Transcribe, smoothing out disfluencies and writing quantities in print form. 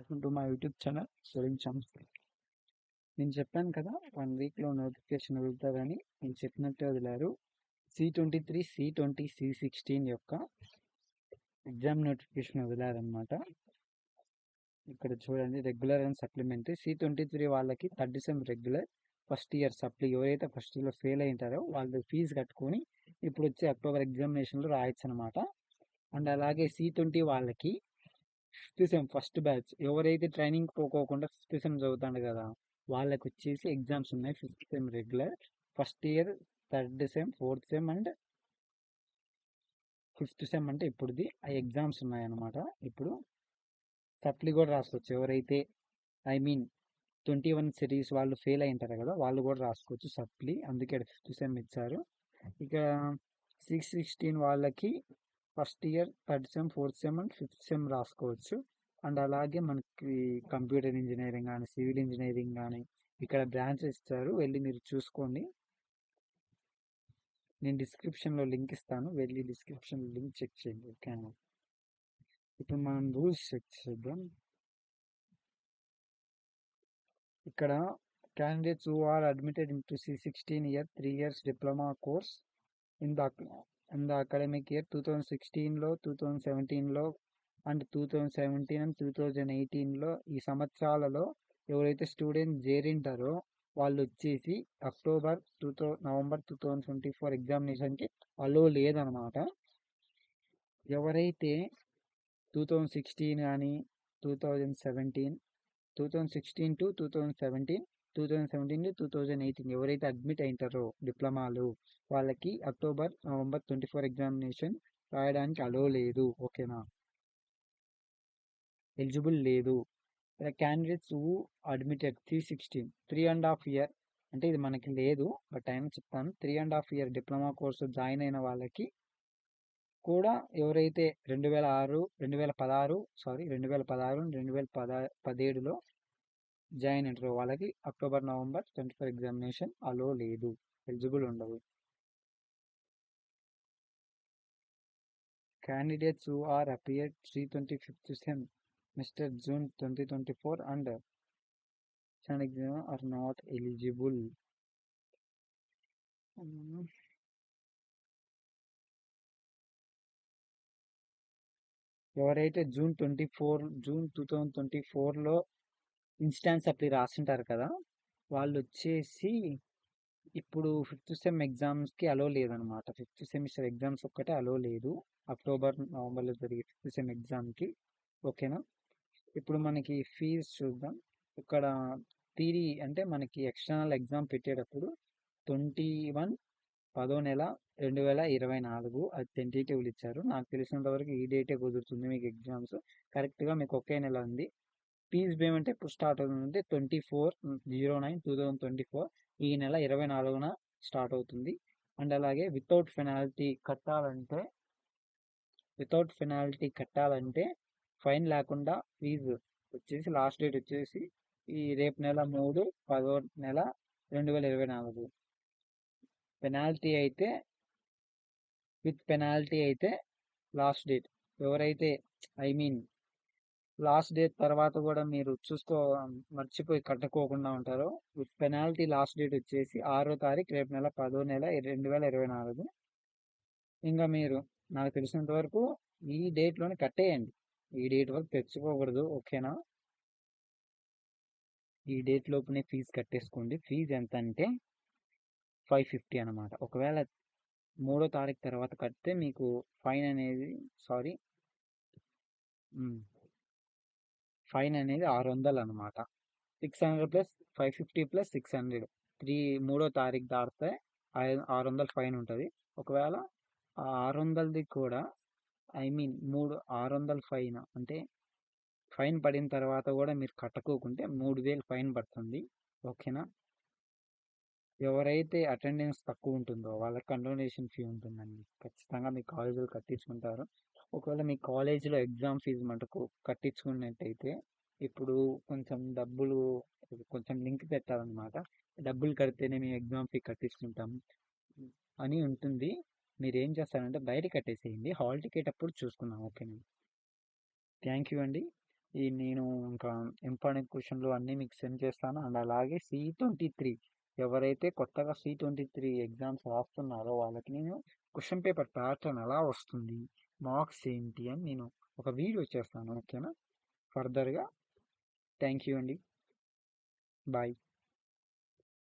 Welcome to my YouTube channel student chance. నేను చెప్పాను కదా 1 వీక్లో నోటిఫికేషన్ వదులుతారని. నేను చెప్పినట్టే వదిలారు. C23, C20, C16 యొక్క ఎగ్జామ్ నోటిఫికేషన్ వదిలారనమాట. ఇక్కడ చూడండి, రెగ్యులర్ అండ్ సప్లిమెంటరీ. C23 వాళ్ళకి 3rd sem regular, first year supply. ఎవరైతే ఫస్ట్ ఇయర్లో ఫెయిల్ అయింటారో వాళ్ళు ఫీజు కట్టుకొని ఇప్పుడు వచ్చే అక్టోబర్ ఎగ్జామినేషన్లో రాయొచ్చు అనమాట. అండ్ అలాగే C20 వాళ్ళకి 5th సెమ్ ఫస్ట్ బ్యాచ్, ఎవరైతే ట్రైనింగ్ పోకోకుండా 5th సెమ్ చదువుతాడు కదా వాళ్ళకి వచ్చేసి ఎగ్జామ్స్ ఉన్నాయి. 5th sem regular, first year, 3rd sem, 4th sem and 5th sem అంటే ఇప్పుడుది ఆ ఎగ్జామ్స్ ఉన్నాయన్నమాట. ఇప్పుడు సప్లి కూడా రాసుకోవచ్చు. ఎవరైతే 21 సిరీస్ వాళ్ళు ఫెయిల్ అయింటారు కదా వాళ్ళు కూడా రాసుకోవచ్చు సప్లి. అందుకే 5th సెమ్ ఇచ్చారు. ఇక 616 వాళ్ళకి first year, 3rd sem, 4th sem and 5th sem రాసుకోవచ్చు. అండ్ అలాగే మనకి కంప్యూటర్ ఇంజనీరింగ్ కానీ, సివిల్ ఇంజనీరింగ్ కానీ ఇక్కడ బ్రాంచెస్ ఇస్తారు, వెళ్ళి మీరు చూసుకోండి. నేను డిస్క్రిప్షన్లో లింక్ ఇస్తాను, వెళ్ళి డిస్క్రిప్షన్లో లింక్ చెక్ చేయండి. ఓకేనా? ఇప్పుడు మనం రూల్స్ చెక్ చేద్దాం. ఇక్కడ candidates who are admitted into C16 year 3 years diploma course in the academic year 2016లో, 2017లో అండ్ 2017 అండ్ 2018లో ఈ సంవత్సరాలలో ఎవరైతే స్టూడెంట్ చేరింటారో వాళ్ళు వచ్చేసి నవంబర్ 2024 ఎగ్జామినేషన్కి అలో లేదనమాట. ఎవరైతే 2016 కానీ 2016 to 2017, 2017 to 2018 ఎవరైతే అడ్మిట్ అయింటారో డిప్లొమాలు వాళ్ళకి నవంబర్ 24 ఎగ్జామినేషన్ రాయడానికి అలో లేదు. ఓకేనా? ఎలిజిబుల్ లేదు. క్యాండిడేట్స్ హూ అడ్మిటెడ్ 316 3.5 ఇయర్ అంటే ఇది మనకి లేదు, బట్ టైం చెప్తాను. 3.5 ఇయర్ డిప్లొమా కోర్సు జాయిన్ అయిన వాళ్ళకి కూడా ఎవరైతే 2016 2017లో జాయిన్ అయినారో వాళ్ళకి నవంబర్ 24 ఎగ్జామినేషన్ అలో లేదు, ఎలిజిబుల్ ఉండదు. Candidates who are appeared 325th sem Mr. June 2024 and exam are not eligible. ఎవరైతే జూన్ 2024లో ఇన్స్టాన్స్ అప్లై రాసింటారు కదా వాళ్ళు వచ్చేసి ఇప్పుడు 5th సెమ్ ఎగ్జామ్స్కి అలో లేదనమాట. 5th సెమిస్టర్ ఎగ్జామ్స్ ఒక్కటే అలో లేదు నవంబర్లో జరిగే 5th సెమ్ ఎగ్జామ్కి. ఓకేనా? ఇప్పుడు మనకి ఫీజు చూద్దాం. ఇక్కడ థియరీ అంటే మనకి ఎక్స్టర్నల్ ఎగ్జామ్ పెట్టేటప్పుడు 21/10/2024 అది టెంటేటివ్లు ఇచ్చారు. నాకు తెలిసినంత వరకు ఈ డేటే కుదురుతుంది మీకు ఎగ్జామ్స్. కరెక్ట్గా మీకు ఒకే నెల ఉంది. ఫీజ్ పేమెంట్ ఎప్పుడు స్టార్ట్ అవుతుందంటే 24/09/2024 ఈ నెల 24న స్టార్ట్ అవుతుంది. అండ్ అలాగే వితౌట్ పెనాల్టీ కట్టాలంటే ఫైన్ లేకుండా ఫీజు వచ్చేసి లాస్ట్ డేట్ వచ్చేసి ఈ రేపు నెల 3/10/2024. పెనాల్టీ అయితే విత్ పెనాల్టీ అయితే లాస్ట్ డేట్ ఎవరైతే లాస్ట్ డేట్ తర్వాత కూడా మీరు మర్చిపోయి కట్టుకోకుండా ఉంటారో విత్ పెనాల్టీ లాస్ట్ డేట్ వచ్చేసి 6వ తారీఖు రేపు నెల 10వ నెల 2024. ఇంకా మీరు నాకు తెలిసినంత వరకు ఈ డేట్లోనే కట్టేయండి, ఈ డేట్ వరకు తెచ్చుకోకూడదు. ఓకేనా? ఈ డేట్ లోపునే ఫీజు కట్టేసుకోండి. ఫీజు ఎంత అంటే 550 అనమాట. ఒకవేళ 3వ తారీఖు తర్వాత కడితే మీకు ఫైన్ అనేది 600 అనమాట. 600 ప్లస్ 550 ప్లస్ 600 3వ తారీఖు దాటితే 600 ఫైన్ ఉంటుంది. ఒకవేళ 600ది కూడా 600 ఫైన్ అంటే ఫైన్ పడిన తర్వాత కూడా మీరు కట్టుకోకుంటే 3000 ఫైన్ పడుతుంది. ఓకేనా? ఎవరైతే అటెండెన్స్ తక్కువ ఉంటుందో వాళ్ళకి కండోనేషన్ ఫీ ఉంటుందండి. ఖచ్చితంగా మీ కాలేజీలో కట్టించుకుంటారు. ఒకవేళ మీ కాలేజీలో ఎగ్జామ్ ఫీజు మటుకు కట్టించుకున్నట్టయితే ఇప్పుడు కొంచెం లింక్ పెట్టాలన్నమాట. డబ్బులు కడితేనే మేము ఎగ్జామ్ ఫీ కట్టించుకుంటాం అని ఉంటుంది. మీరు ఏం చేస్తారంటే బయట కట్టేసేయండి, హాల్ టికెట్ అప్పుడు చూసుకుందాం. ఓకేనా? థ్యాంక్ యూ అండి. నేను ఇంకా ఇంపార్టెంట్ క్వశ్చన్లు అన్నీ మీకు సెండ్ చేస్తాను. అండ్ అలాగే C23 ఎవరైతే కొత్తగా C23 ఎగ్జామ్స్ రాస్తున్నారో వాళ్ళకి నేను క్వశ్చన్ పేపర్ ప్యాటర్న్ ఎలా వస్తుంది, మార్క్స్ ఏంటి అని నేను ఒక వీడియో చేస్తాను. ఓకేనా? ఫర్దర్గా థ్యాంక్ యూ అండి. బాయ్.